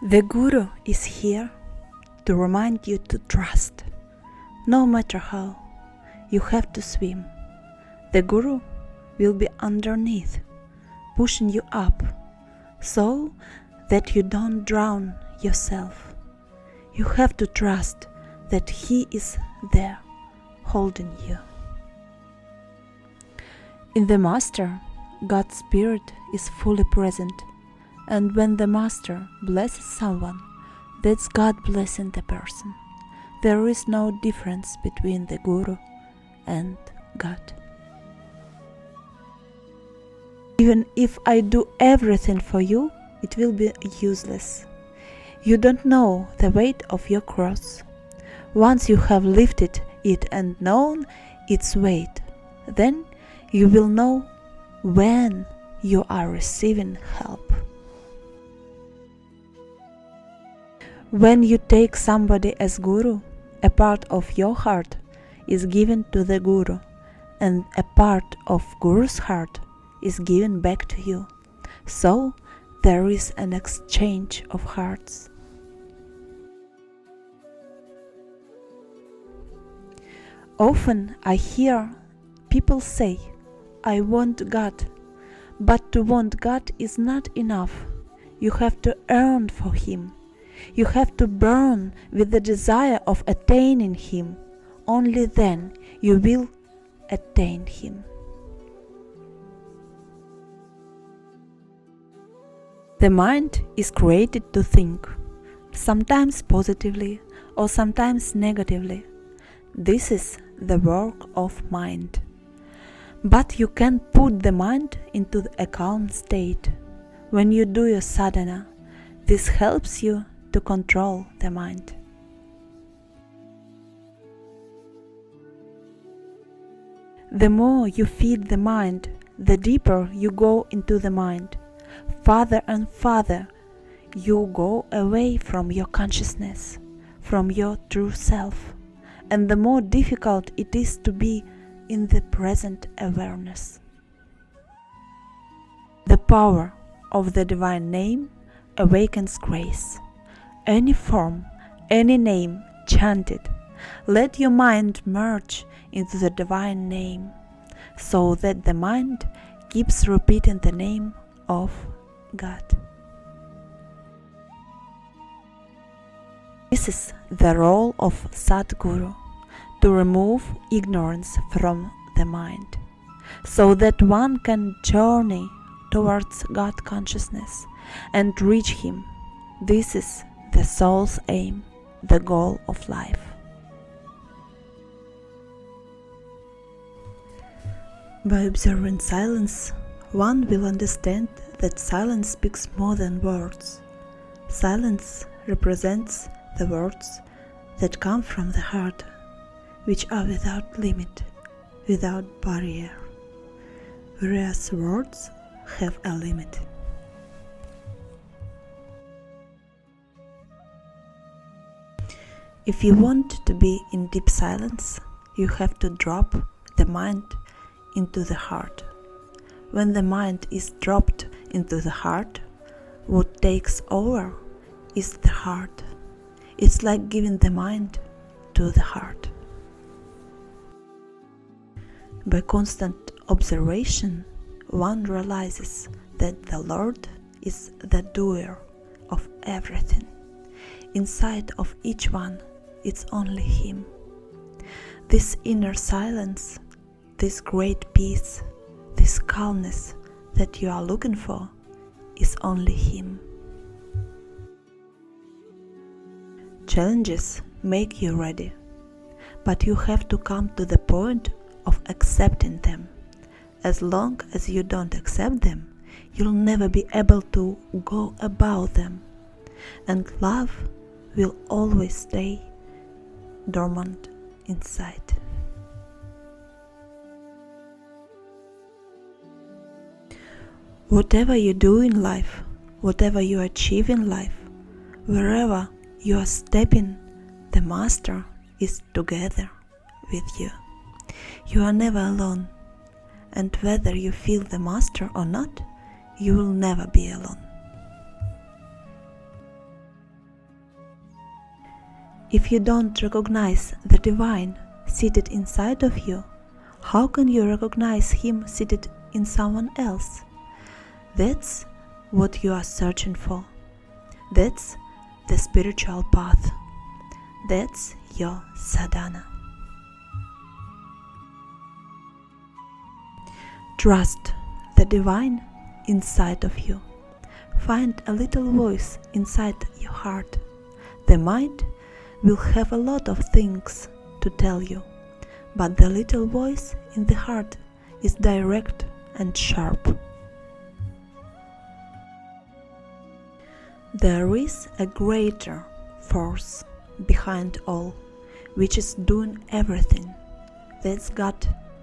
The Guru is here to remind you to trust. No matter how, you have to swim. The Guru will be underneath, pushing you up, so that you don't drown yourself. You have to trust that He is there, holding you. In the Master, God's Spirit is fully present, and when the Master blesses someone, that's God blessing the person. There is no difference between the Guru and God. Even if I do everything for you, it will be useless. You don't know the weight of your cross. Once you have lifted it and known its weight, then you will know when you are receiving help. When you take somebody as Guru, a part of your heart is given to the Guru, and a part of Guru's heart is given back to you. So there is an exchange of hearts. Often I hear people say, I want God, but to want God is not enough. You have to earn for Him. You have to burn with the desire of attaining Him. Only then you will attain Him. The mind is created to think, sometimes positively or sometimes negatively. This is the work of mind. But you can put the mind into a calm state. When you do your sadhana, this helps you to control the mind. The more you feed the mind, the deeper you go into the mind. Farther and farther you go away from your consciousness, from your true self, and the more difficult it is to be in the present awareness. The power of the divine name awakens grace. Any form, any name chanted, let your mind merge into the divine name, so that the mind keeps repeating the name of God. This is the role of Sadguru, to remove ignorance from the mind, so that one can journey towards God consciousness and reach Him. This is the soul's aim, the goal of life. By observing silence, one will understand that silence speaks more than words. Silence represents the words that come from the heart, which are without limit, without barrier, whereas words have a limit. If you want to be in deep silence, you have to drop the mind into the heart. When the mind is dropped into the heart, what takes over is the heart. It's like giving the mind to the heart. By constant observation, one realizes that the Lord is the doer of everything. Inside of each one, it's only Him. This inner silence, this great peace, this calmness that you are looking for is only Him. Challenges make you ready, but you have to come to the point of accepting them. As long as you don't accept them, you'll never be able to go about them, and love will always stay dormant inside. Whatever you do in life, whatever you achieve in life, wherever you are stepping, the Master is together with you. You are never alone, and whether you feel the Master or not, you will never be alone. If you don't recognize the divine seated inside of you, how can you recognize him seated in someone else? That's what you are searching for. That's the spiritual path. That's your sadhana. Trust the divine inside of you. Find a little voice inside your heart. The mind will have a lot of things to tell you, but the little voice in the heart is direct and sharp. There is a greater force behind all, which is doing everything. That's God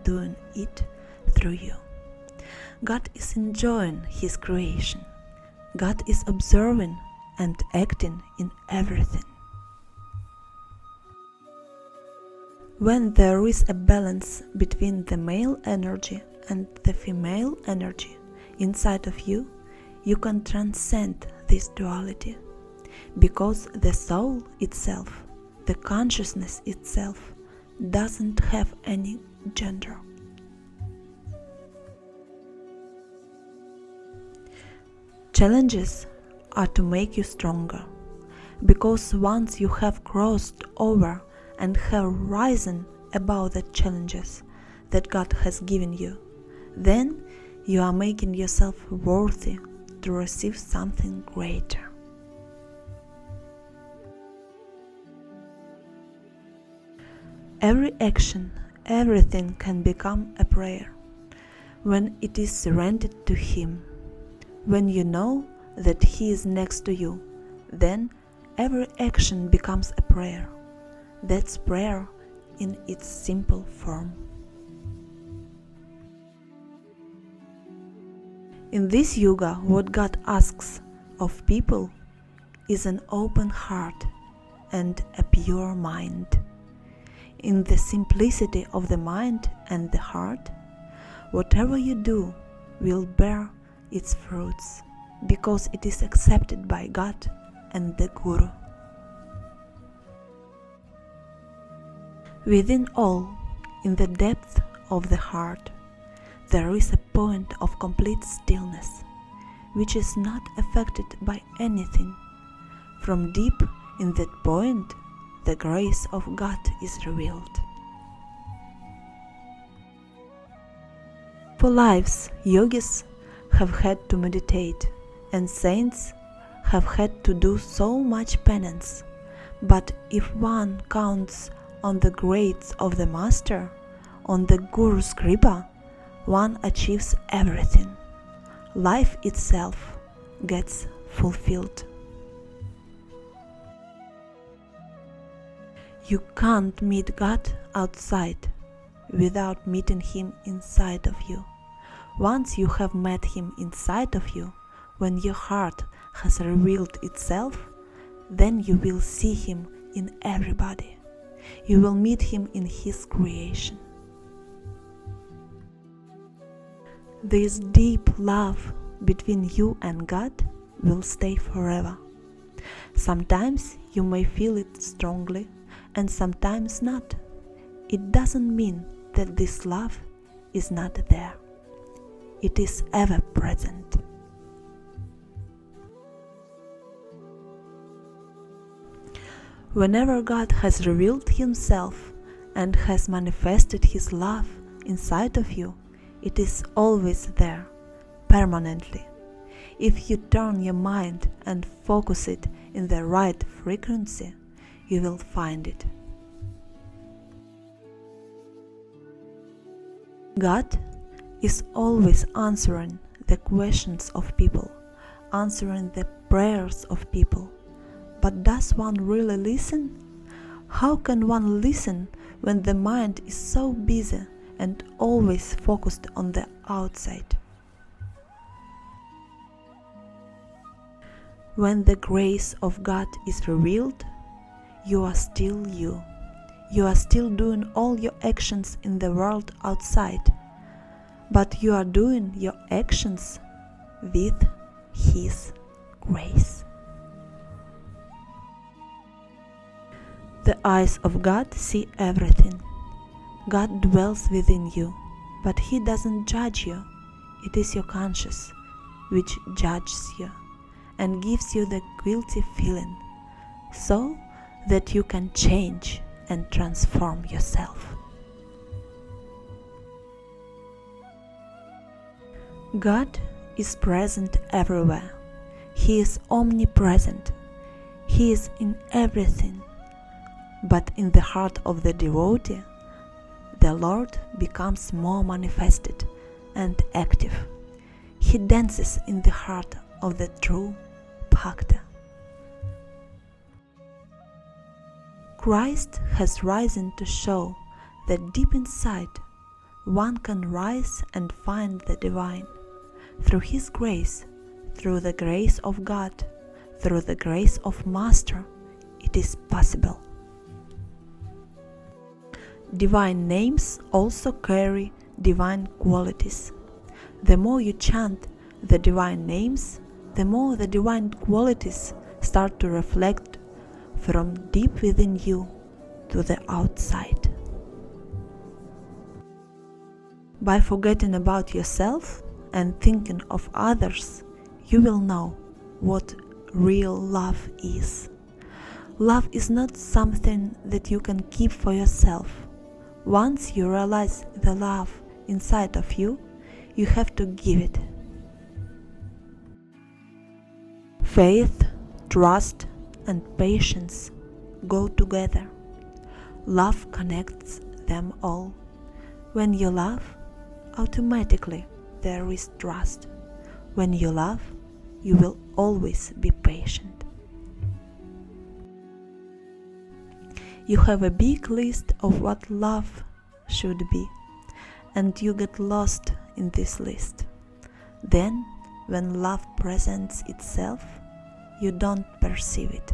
doing it through you. God is enjoying His creation. God is observing and acting in everything. When there is a balance between the male energy and the female energy inside of you, you can transcend this duality, because the soul itself, the consciousness itself, doesn't have any gender. Challenges are to make you stronger, because once you have crossed over and have risen above the challenges that God has given you, then you are making yourself worthy to receive something greater. Every action, everything can become a prayer when it is surrendered to Him. When you know that He is next to you, then every action becomes a prayer. That's prayer in its simple form. In this yuga, what God asks of people is an open heart and a pure mind. In the simplicity of the mind and the heart, whatever you do will bear its fruits, because it is accepted by God and the Guru. Within all, in the depth of the heart, there is a point of complete stillness, which is not affected by anything. From deep in that point, the grace of God is revealed. For lives, yogis have had to meditate, and saints have had to do so much penance. But if one counts on the grace of the Master, on the Guru's Kripa, one achieves everything. Life itself gets fulfilled. You can't meet God outside without meeting Him inside of you. Once you have met Him inside of you, when your heart has revealed itself, then you will see Him in everybody. You will meet Him in His creation. This deep love between you and God will stay forever. Sometimes you may feel it strongly, and sometimes not. It doesn't mean that this love is not there. It is ever present. Whenever God has revealed Himself and has manifested His love inside of you, it is always there, permanently. If you turn your mind and focus it in the right frequency, you will find it. God is always answering the questions of people, answering the prayers of people. But does one really listen? How can one listen when the mind is so busy and always focused on the outside? When the grace of God is revealed, you are still you. You are still doing all your actions in the world outside, but you are doing your actions with His grace. eyes of God see everything. God dwells within you, but He doesn't judge you. It is your conscience which judges you and gives you the guilty feeling, so that you can change and transform yourself. God is present everywhere. He is omnipresent. He is in everything. But in the heart of the devotee, the Lord becomes more manifested and active. He dances in the heart of the true Bhakta. Christ has risen to show that deep inside one can rise and find the divine. Through His grace, through the grace of God, through the grace of Master, it is possible. Divine names also carry divine qualities. The more you chant the divine names, the more the divine qualities start to reflect from deep within you to the outside. By forgetting about yourself and thinking of others, you will know what real love is. Love is not something that you can keep for yourself. Once you realize the love inside of you, you have to give it. Faith, trust, and patience go together. Love connects them all. When you love, automatically there is trust. When you love, you will always be patient. You have a big list of what love should be, and you get lost in this list. Then, when love presents itself, you don't perceive it.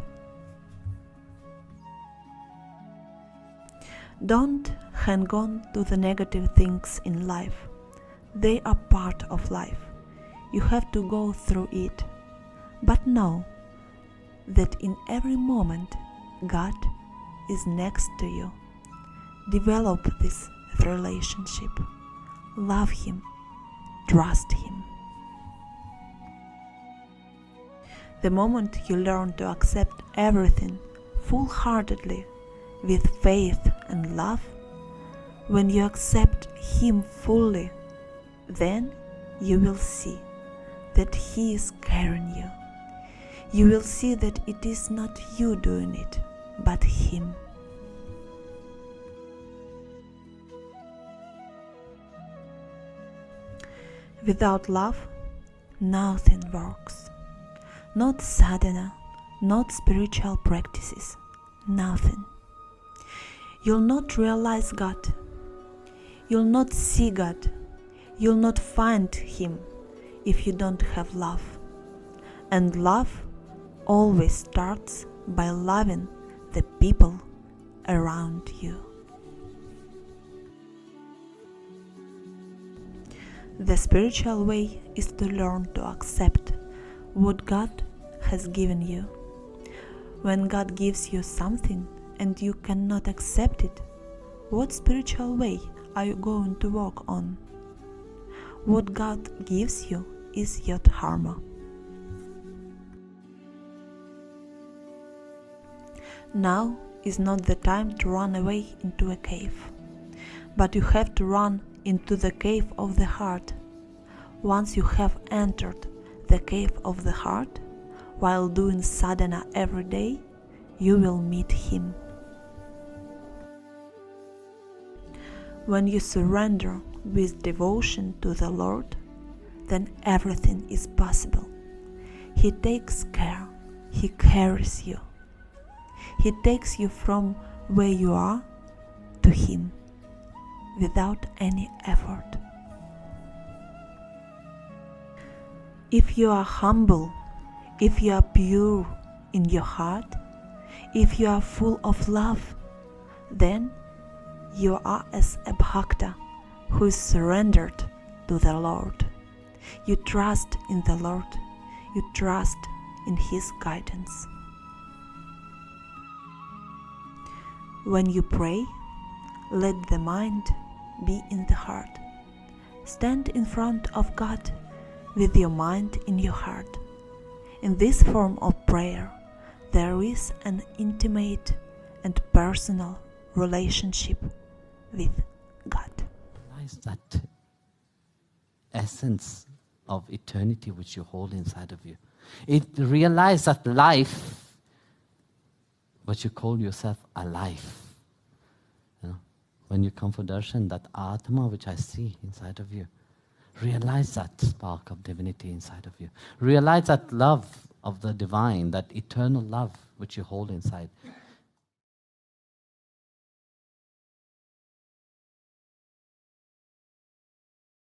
Don't hang on to the negative things in life. They are part of life. You have to go through it. But know that in every moment, God is next to you. Develop this relationship. Love Him. Trust Him. The moment you learn to accept everything full-heartedly with faith and love, when you accept Him fully, then you will see that He is carrying you. You will see that it is not you doing it, but Him. Without love, nothing works. Not sadhana, not spiritual practices, nothing. You'll not realize God. You'll not see God. You'll not find Him if you don't have love. And love always starts by loving the people around you. The spiritual way is to learn to accept what God has given you. When God gives you something and you cannot accept it, what spiritual way are you going to walk on? What God gives you is your dharma. Now is not the time to run away into a cave, but you have to run into the cave of the heart. Once you have entered the cave of the heart, while doing sadhana every day, you will meet Him. When you surrender with devotion to the Lord, then everything is possible. He takes care, He carries you. He takes you from where you are to Him without any effort. If you are humble, if you are pure in your heart, if you are full of love, then you are as a bhakta who is surrendered to the Lord. You trust in the Lord. You trust in His guidance. When you pray, let the mind be in the heart. Stand in front of God with your mind in your heart. In this form of prayer, there is an intimate and personal relationship with God. Realize that essence of eternity which you hold inside of you. Realize that life, what you call yourself alive. You know, when you come for darshan, that Atma which I see inside of you, realize that spark of divinity inside of you. Realize that love of the divine, that eternal love which you hold inside.